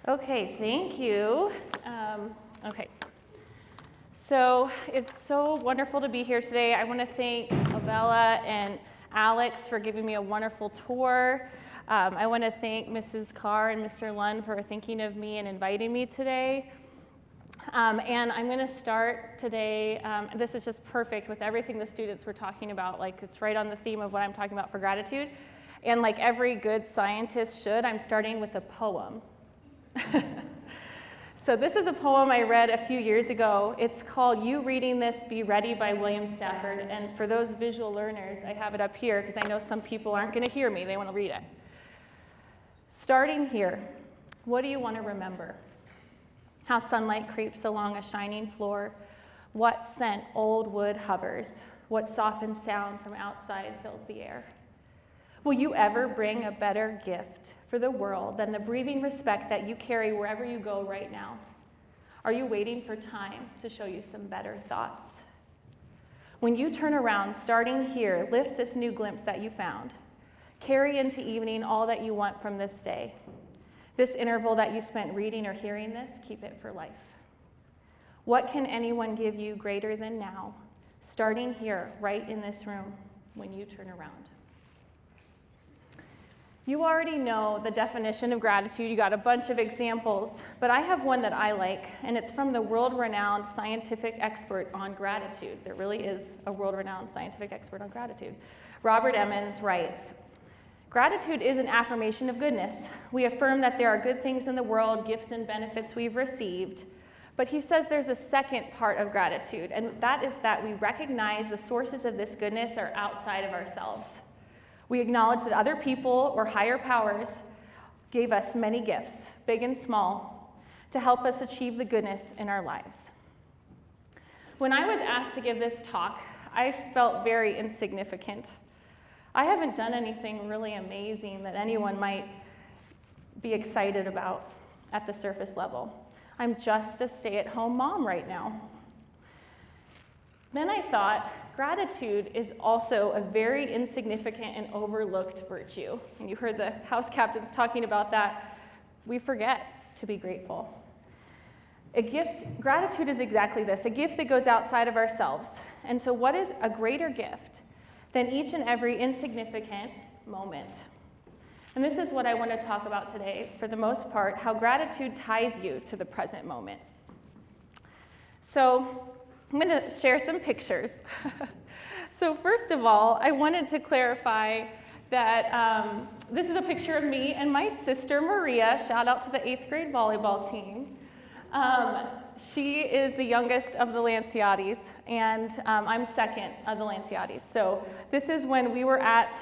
Okay, thank you. Okay, so it's so wonderful to be here today. I want to thank Avella and Alex for giving me a wonderful tour. I want to thank Mrs. Carr and Mr. Lund for thinking of me and inviting me today. And I'm going to start today, this is just perfect with everything the students were talking about, like it's right on the theme of what I'm talking about for gratitude. And like every good scientist should, I'm starting with a poem. So this is a poem I read a few years ago. It's called You Reading This, Be Ready by William Stafford. And for those visual learners, I have it up here because I know some people aren't going to hear me. They want to read it. Starting here, what do you want to remember? How sunlight creeps along a shining floor. What scent old wood hovers. What softened sound from outside fills the air. Will you ever bring a better gift for the world than the breathing respect that you carry wherever you go right now? Are you waiting for time to show you some better thoughts? When you turn around, starting here, lift this new glimpse that you found. Carry into evening all that you want from this day. This interval that you spent reading or hearing this, keep it for life. What can anyone give you greater than now, starting here, right in this room, when you turn around? You already know the definition of gratitude. You got a bunch of examples, but I have one that I like, and it's from the world-renowned scientific expert on gratitude. There really is a world-renowned scientific expert on gratitude. Robert Emmons writes, "Gratitude is an affirmation of goodness. We affirm that there are good things in the world, gifts and benefits we've received. But he says there's a second part of gratitude, and that is that we recognize the sources of this goodness are outside of ourselves. We acknowledge that other people or higher powers gave us many gifts, big and small, to help us achieve the goodness in our lives." When I was asked to give this talk, I felt very insignificant. I haven't done anything really amazing that anyone might be excited about at the surface level. I'm just a stay-at-home mom right now. Then I thought, gratitude is also a very insignificant and overlooked virtue. And you heard the house captains talking about that. We forget to be grateful. Gratitude is exactly this, a gift that goes outside of ourselves. And so what is a greater gift than each and every insignificant moment? And this is what I want to talk about today, for the most part, how gratitude ties you to the present moment. So I'm going to share some pictures. So first of all, I wanted to clarify that this is a picture of me and my sister Maria. Shout out to the 8th grade volleyball team. She is the youngest of the Lanciatis, and I'm second of the Lanciatis. So this is when we were at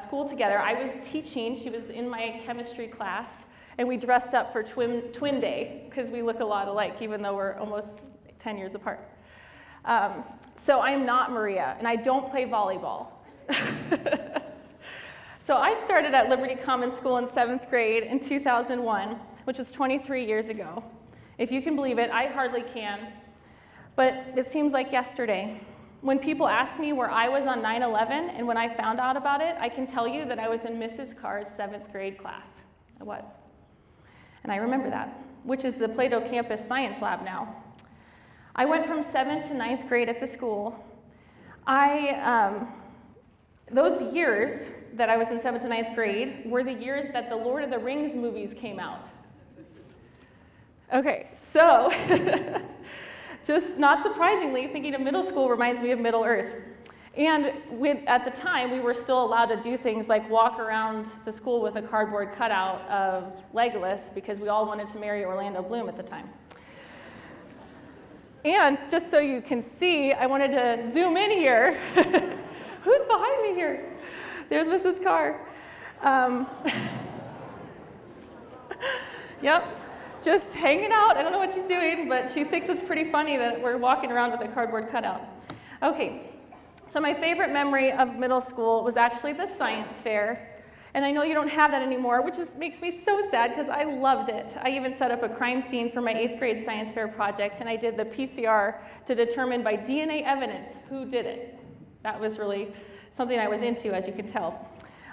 school together. I was teaching, she was in my chemistry class, and we dressed up for twin day, because we look a lot alike, even though we're almost 10 years apart. So I'm not Maria, and I don't play volleyball. So I started at Liberty Common School in 7th grade in 2001, which was 23 years ago. If you can believe it, I hardly can, but it seems like yesterday. When people ask me where I was on 9/11 and when I found out about it, I can tell you that I was in Mrs. Carr's 7th grade class. I was. And I remember that, which is the Plato campus science lab now. I went from 7th to 9th grade at the school. Those years that I was in 7th to 9th grade were the years that the Lord of the Rings movies came out. Okay, so just not surprisingly, thinking of middle school reminds me of Middle Earth. And at the time, we were still allowed to do things like walk around the school with a cardboard cutout of Legolas because we all wanted to marry Orlando Bloom at the time. And just so you can see, I wanted to zoom in here. Who's behind me here? There's Mrs. Carr. Yep. Just hanging out. I don't know what she's doing, but she thinks it's pretty funny that we're walking around with a cardboard cutout. Okay, so my favorite memory of middle school was actually the science fair. And I know you don't have that anymore, which makes me so sad because I loved it. I even set up a crime scene for my 8th grade science fair project, and I did the PCR to determine by DNA evidence who did it. That was really something I was into, as you can tell.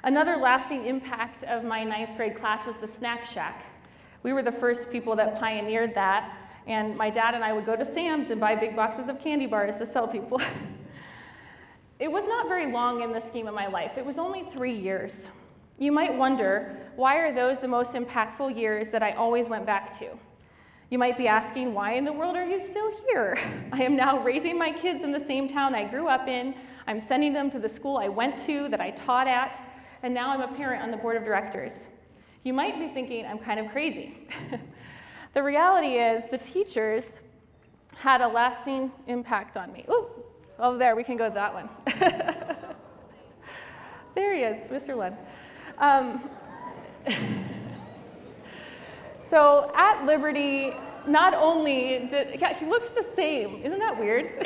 Another lasting impact of my 9th grade class was the snack shack. We were the first people that pioneered that, and my dad and I would go to Sam's and buy big boxes of candy bars to sell people. It was not very long in the scheme of my life. It was only 3 years. You might wonder, why are those the most impactful years that I always went back to? You might be asking, why in the world are you still here? I am now raising my kids in the same town I grew up in. I'm sending them to the school I went to, that I taught at, and now I'm a parent on the board of directors. You might be thinking I'm kind of crazy. The reality is the teachers had a lasting impact on me. Ooh, oh, there, we can go to that one. There he is, Mr. Lund. So at Liberty, not only did, yeah, he looks the same. Isn't that weird?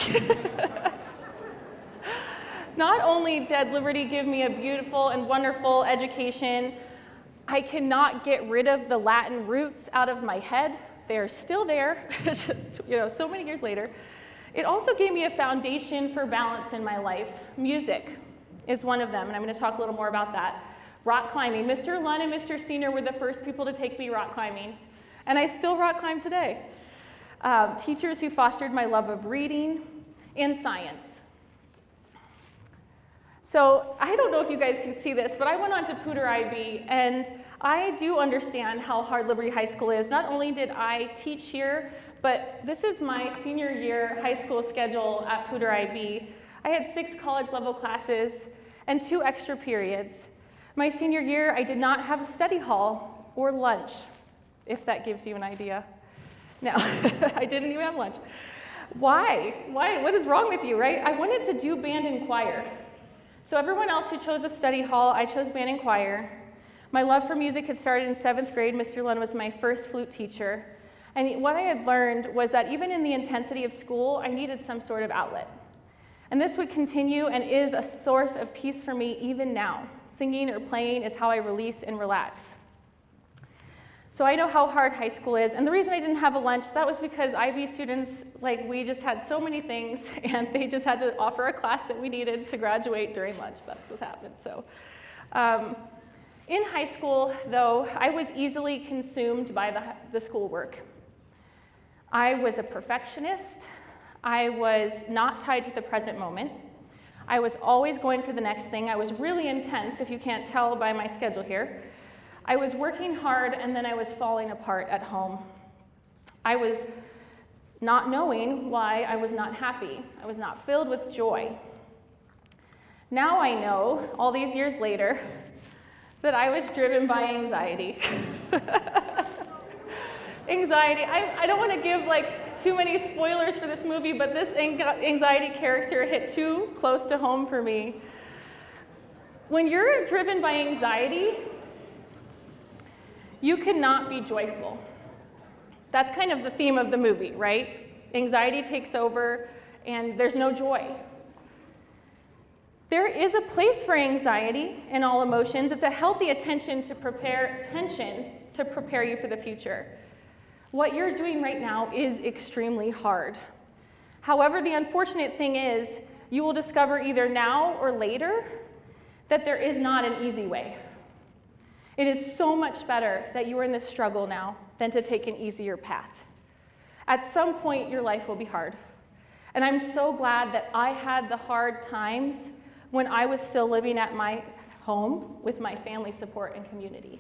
Not only did Liberty give me a beautiful and wonderful education, I cannot get rid of the Latin roots out of my head. They're still there, so many years later. It also gave me a foundation for balance in my life. Music is one of them, and I'm going to talk a little more about that. Rock climbing. Mr. Lund and Mr. Senior were the first people to take me rock climbing, and I still rock climb today. Teachers who fostered my love of reading and science. So I don't know if you guys can see this, but I went on to Pooter IB, and I do understand how hard Liberty High School is. Not only did I teach here, but this is my senior year high school schedule at Pooter IB. I had 6 college level classes and 2 extra periods. My senior year, I did not have a study hall or lunch, if that gives you an idea. No, I didn't even have lunch. Why? What is wrong with you, right? I wanted to do band and choir. So everyone else who chose a study hall, I chose band and choir. My love for music had started in 7th grade. Mr. Lund was my first flute teacher. And what I had learned was that even in the intensity of school, I needed some sort of outlet. And this would continue and is a source of peace for me even now. Singing or playing is how I release and relax. So I know how hard high school is, and the reason I didn't have a lunch, that was because IB students, we just had so many things, and they just had to offer a class that we needed to graduate during lunch. That's what happened. So, in high school, though, I was easily consumed by the schoolwork. I was a perfectionist. I was not tied to the present moment. I was always going for the next thing. I was really intense, if you can't tell by my schedule here. I was working hard, and then I was falling apart at home. I was not knowing why I was not happy. I was not filled with joy. Now I know, all these years later, that I was driven by anxiety. Anxiety, I don't want to give too many spoilers for this movie, but this anxiety character hit too close to home for me. When you're driven by anxiety, you cannot be joyful. That's kind of the theme of the movie, right? Anxiety takes over, and there's no joy. There is a place for anxiety in all emotions. It's a healthy tension to prepare you for the future. What you're doing right now is extremely hard. However, the unfortunate thing is, you will discover either now or later that there is not an easy way. It is so much better that you are in this struggle now than to take an easier path. At some point, your life will be hard. And I'm so glad that I had the hard times when I was still living at my home with my family support and community.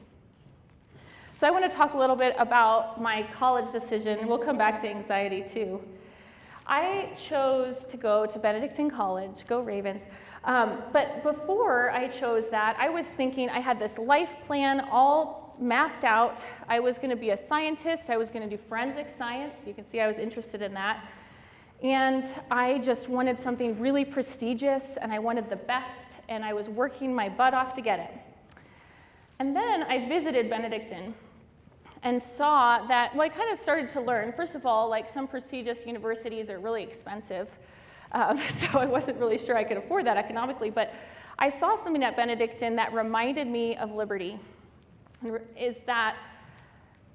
So I want to talk a little bit about my college decision. We'll come back to anxiety too. I chose to go to Benedictine College, go Ravens. But before I chose that, I was thinking I had this life plan all mapped out. I was going to be a scientist. I was going to do forensic science. You can see I was interested in that. And I just wanted something really prestigious, and I wanted the best, and I was working my butt off to get it. And then I visited Benedictine and saw that, I kind of started to learn, first of all, some prestigious universities are really expensive. So I wasn't really sure I could afford that economically, but I saw something at Benedictine that reminded me of Liberty, is that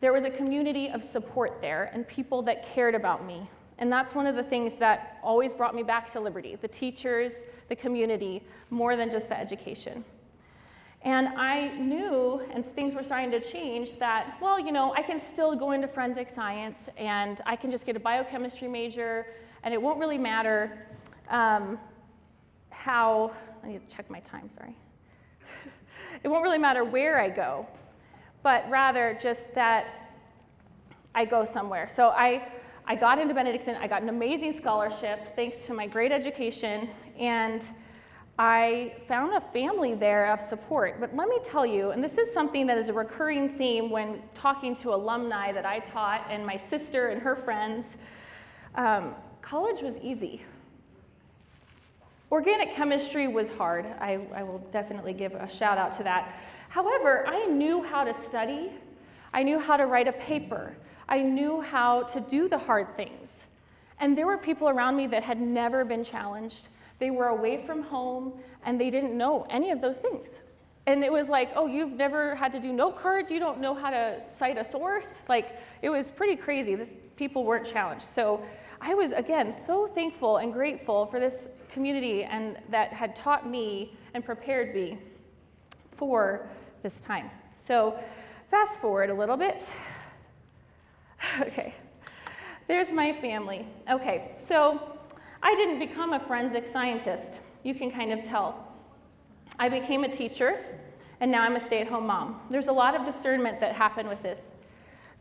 there was a community of support there and people that cared about me. And that's one of the things that always brought me back to Liberty, the teachers, the community, more than just the education. And I knew, and things were starting to change, that, well, I can still go into forensic science, and I can just get a biochemistry major, and it won't really matter how, I need to check my time, sorry. It won't really matter where I go, but rather just that I go somewhere. So I got into Benedictine, I got an amazing scholarship thanks to my great education, and I found a family there of support. But let me tell you, and this is something that is a recurring theme when talking to alumni that I taught and my sister and her friends, college was easy. Organic chemistry was hard. I will definitely give a shout out to that. However, I knew how to study. I knew how to write a paper. I knew how to do the hard things. And there were people around me that had never been challenged. They were away from home, and they didn't know any of those things. And it was like, oh, you've never had to do note cards? You don't know how to cite a source? Like, it was pretty crazy. People weren't challenged. So I was, again, so thankful and grateful for this community and that had taught me and prepared me for this time. So fast forward a little bit. Okay, there's my family. Okay, so I didn't become a forensic scientist. You can kind of tell. I became a teacher, and now I'm a stay-at-home mom. There's a lot of discernment that happened with this.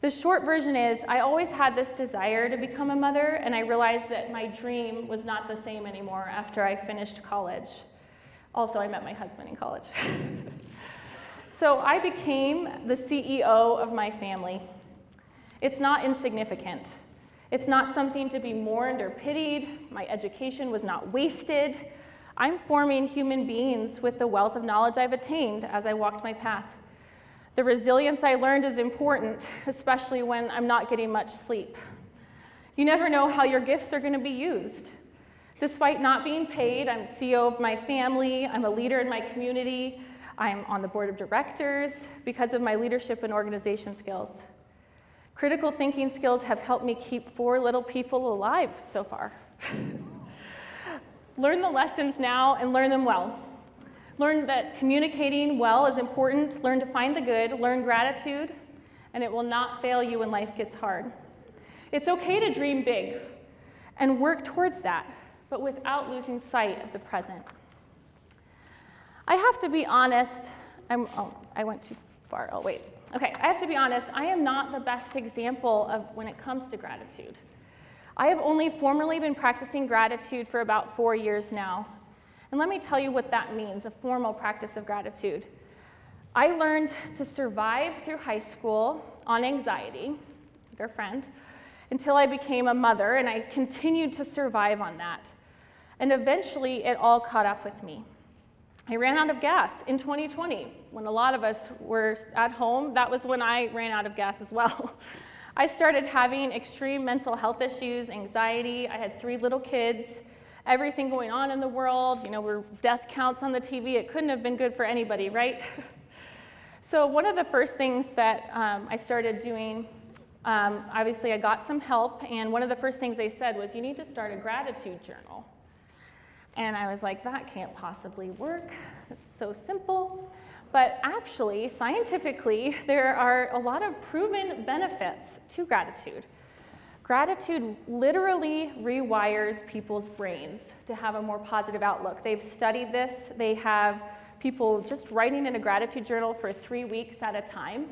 The short version is I always had this desire to become a mother, and I realized that my dream was not the same anymore after I finished college. Also, I met my husband in college. So I became the CEO of my family. It's not insignificant. It's not something to be mourned or pitied. My education was not wasted. I'm forming human beings with the wealth of knowledge I've attained as I walked my path. The resilience I learned is important, especially when I'm not getting much sleep. You never know how your gifts are going to be used. Despite not being paid, I'm CEO of my family, I'm a leader in my community, I'm on the board of directors because of my leadership and organization skills. Critical thinking skills have helped me keep 4 little people alive so far. Learn the lessons now and learn them well. Learn that communicating well is important. Learn to find the good. Learn gratitude, and it will not fail you when life gets hard. It's okay to dream big and work towards that, but without losing sight of the present. I have to be honest. I went too far. Oh, wait. Okay, I have to be honest. I am not the best example of when it comes to gratitude. I have only formally been practicing gratitude for about 4 years now. And let me tell you what that means, a formal practice of gratitude. I learned to survive through high school on anxiety, like our friend, until I became a mother, and I continued to survive on that. And eventually, it all caught up with me. I ran out of gas in 2020. When a lot of us were at home, that was when I ran out of gas as well. I started having extreme mental health issues, anxiety. I had 3 little kids, everything going on in the world. We're death counts on the TV. It couldn't have been good for anybody, right? So one of the first things that I started doing, obviously I got some help, and one of the first things they said was, you need to start a gratitude journal. And I was like, that can't possibly work. It's so simple. But actually, scientifically, there are a lot of proven benefits to gratitude. Gratitude literally rewires people's brains to have a more positive outlook. They've studied this. They have people just writing in a gratitude journal for 3 weeks at a time,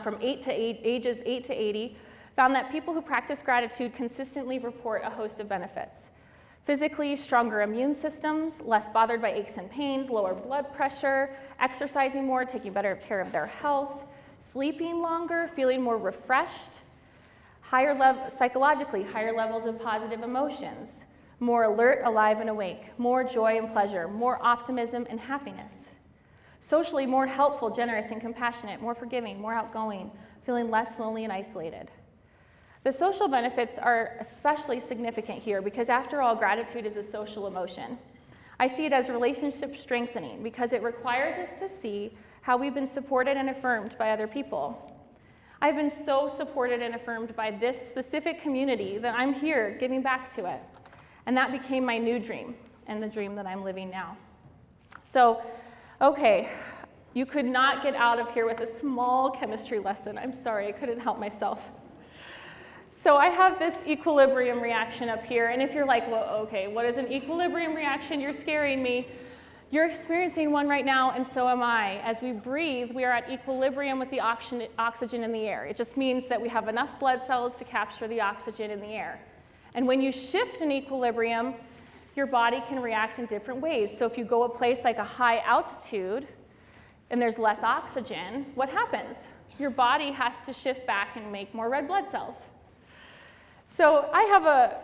from ages 8 to 80, found that people who practice gratitude consistently report a host of benefits. Physically, stronger immune systems, less bothered by aches and pains, lower blood pressure, exercising more, taking better care of their health, sleeping longer, feeling more refreshed, psychologically, higher levels of positive emotions, more alert, alive, and awake, more joy and pleasure, more optimism and happiness. Socially, more helpful, generous, and compassionate, more forgiving, more outgoing, feeling less lonely and isolated. The social benefits are especially significant here because, after all, gratitude is a social emotion. I see it as relationship strengthening because it requires us to see how we've been supported and affirmed by other people. I've been so supported and affirmed by this specific community that I'm here giving back to it. And that became my new dream and the dream that I'm living now. So, okay, You could not get out of here with a small chemistry lesson. I'm sorry, I couldn't help myself. So I have this equilibrium reaction up here, and if you're like, well, okay, what is an equilibrium reaction? You're scaring me. You're experiencing one right now, and so am I. As we breathe, we are at equilibrium with the oxygen in the air. It just means that we have enough blood cells to capture the oxygen in the air. And when you shift in equilibrium, your body can react in different ways. So if you go a place like a high altitude and there's less oxygen, what happens? Your body has to shift back and make more red blood cells. So I have a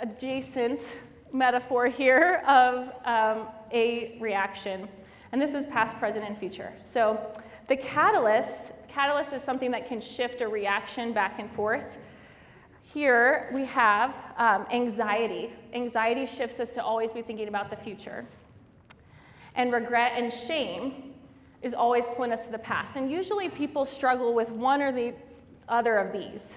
adjacent metaphor here of a reaction, and this is past, present, and future. So the catalyst is something that can shift a reaction back and forth. Here we have anxiety. Anxiety shifts us to always be thinking about the future. And regret and shame is always pulling us to the past. And usually people struggle with one or the other of these.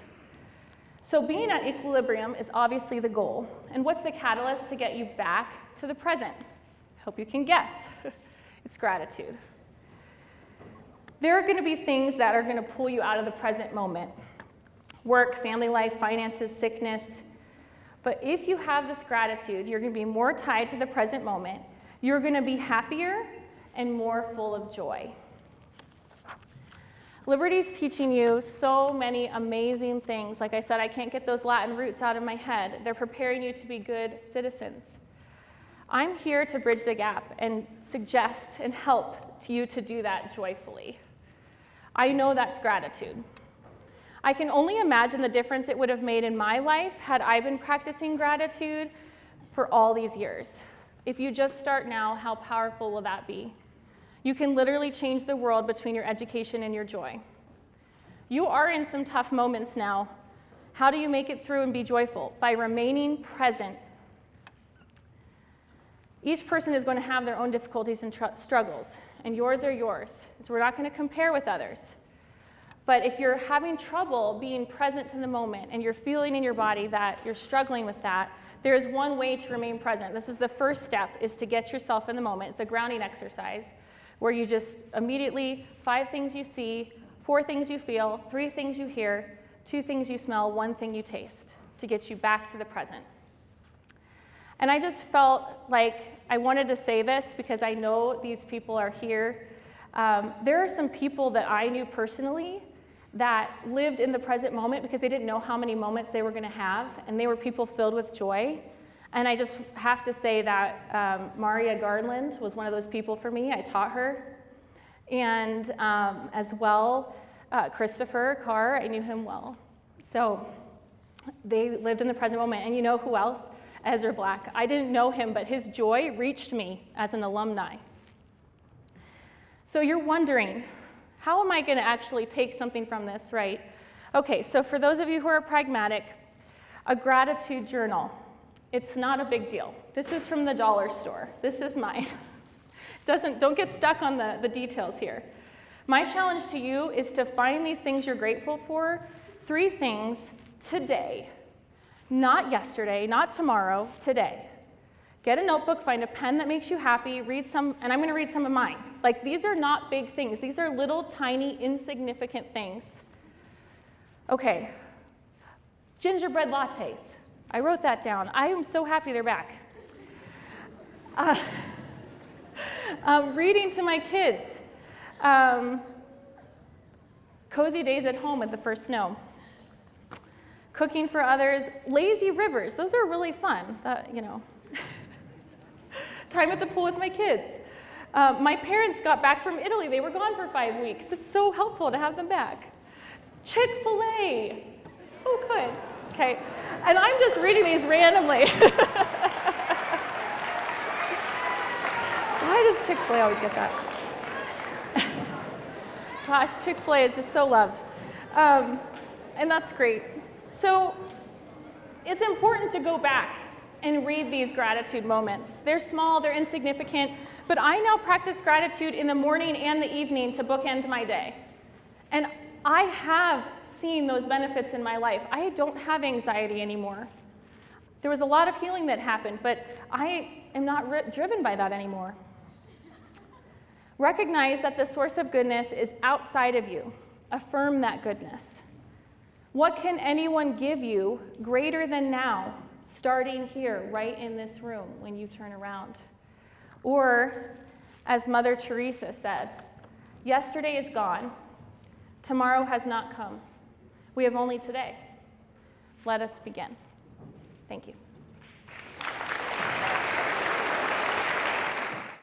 So being at equilibrium is obviously the goal. And what's the catalyst to get you back to the present? I hope you can guess. It's gratitude. There are going to be things that are going to pull you out of the present moment. Work, family life, finances, sickness. But if you have this gratitude, you're going to be more tied to the present moment. You're going to be happier and more full of joy. Liberty's teaching you so many amazing things. Like I said, I can't get those Latin roots out of my head. They're preparing you to be good citizens. I'm here to bridge the gap and suggest and help you to do that joyfully. I know that's gratitude. I can only imagine the difference it would have made in my life had I been practicing gratitude for all these years. If you just start now, how powerful will that be? You can literally change the world between your education and your joy. You are in some tough moments now. How do you make it through and be joyful? By remaining present. Each person is going to have their own difficulties and struggles, and yours are yours. So we're not going to compare with others. But if you're having trouble being present to the moment and you're feeling in your body that you're struggling with that, there is one way to remain present. This is the first step, is to get yourself in the moment. It's a grounding exercise where you just immediately, 5 things you see, 4 things you feel, 3 things you hear, 2 things you smell, 1 thing you taste, to get you back to the present. And I just felt like I wanted to say this because I know these people are here. There are some people that I knew personally that lived in the present moment because they didn't know how many moments they were going to have, and they were people filled with joy. And I just have to say that Maria Garland was one of those people for me. I taught her. And as well, Christopher Carr, I knew him well. So they lived in the present moment. And you know who else? Ezra Black. I didn't know him, but his joy reached me as an alumni. So you're wondering, how am I going to actually take something from this, right? Okay, so for those of you who are pragmatic, a gratitude journal. It's not a big deal. This is from the dollar store. This is mine. Don't get stuck on the details here. My challenge to you is to find these things you're grateful for, 3 things today. Not yesterday, not tomorrow, today. Get a notebook, find a pen that makes you happy, read some, and I'm going to read some of mine. Like, these are not big things. These are little, tiny, insignificant things. Okay. Gingerbread lattes. I wrote that down. I am so happy they're back. Reading to my kids. Cozy days at home with the first snow. Cooking for others. Lazy rivers. Those are really fun. Time at the pool with my kids. My parents got back from Italy. They were gone for 5 weeks. It's so helpful to have them back. Chick-fil-A. So good. Okay, and I'm just reading these randomly. Why does Chick-fil-A always get that? Gosh, Chick-fil-A is just so loved. And that's great. So it's important to go back and read these gratitude moments. They're small, they're insignificant, but I now practice gratitude in the morning and the evening to bookend my day. And I have seen those benefits in my life. I don't have anxiety anymore. There was a lot of healing that happened, but I am not driven by that anymore. Recognize that the source of goodness is outside of you. Affirm that goodness. What can anyone give you greater than now, starting here, right in this room, when you turn around? Or, as Mother Teresa said, yesterday is gone, tomorrow has not come. We have only today. Let us begin. Thank you.